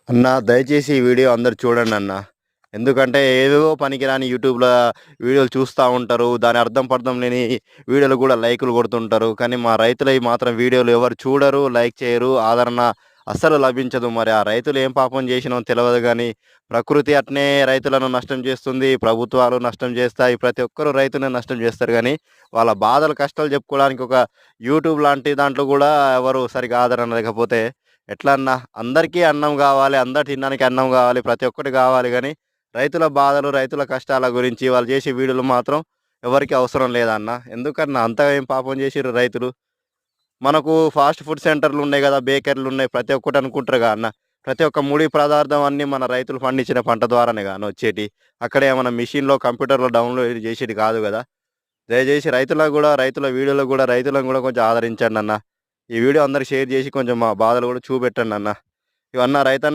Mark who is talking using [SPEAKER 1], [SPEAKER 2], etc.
[SPEAKER 1] అన్న దయచేసి ఈ వీడియో అందరు చూడండి అన్న. ఎందుకంటే ఏవేవో పనికిరాని యూట్యూబ్‌ల వీడియోలు చూస్తా ఉంటారు. దాని అర్థం పర్థం లేని వీడియోలు కూడా లైకులు కొడుతుంటారు. కానీ మా రైతులయి మాత్రం వీడియోలు ఎవరు చూడరు, లైక్ చేయరు, ఆదరణ అస్సలు లభించదు. మరి ఆ రైతులు ఏం పాపం చేసినో తెలవదు గానీ, ప్రకృతి అట్నే రైతులను నష్టం చేస్తుంది. ప్రభుత్వాలు నష్టం చేస్తాయి. ప్రతి ఒక్కరు రైతుని నష్టం చేస్తారు గానీ, వాళ్ళ బాధలు, కష్టాలు చెప్పుకోవడానికి ఒక యూట్యూబ్ లాంటి దాంట్లో కూడా ఎవరు సరిగ్గా ఆదరణ లేకపోతే ఎట్లా అన్నా? అందరికీ అన్నం గావాలి. అందరు తినడానికి అన్నం గావాలి. ప్రతి ఒక్కటి గావాలి గానీ, రైతుల బాధలు, రైతుల కష్టాల గురించి వాళ్ళు చేసే వీడియోలు మాత్రం ఎవరికీ అవసరం లేదన్న. ఎందుకన్నా అంతగా ఏం పాపం చేసిర్రు రైతులు? మనకు ఫాస్ట్ ఫుడ్ సెంటర్‌లున్నాయి గదా! బేకరీలున్నాయి. ప్రతి ఒక్కటి అనుకుంటారుగా అన్న. ప్రతి ఒక్క ముడి పదార్థం అన్నీ మన రైతులు పండించిన పంట ద్వారానేగా అన్న వచ్చేటియి. అక్కడ ఏమన్నా మిషన్‌లో, కంప్యూటర్‌లో డౌన్‌లోడ్ చేసేది కాదు గదా! దయచేసి రైతులకు గూడా, రైతుల వీడియోలకు గూడా రైతులను గూడా కొంచెం ఆదరించండన్న. ఈ వీడియో అందరికి షేర్ జేసి కొంచెం మా బాధలు గూడా చూపెట్టండన్న. ఇవన్న రైతన్న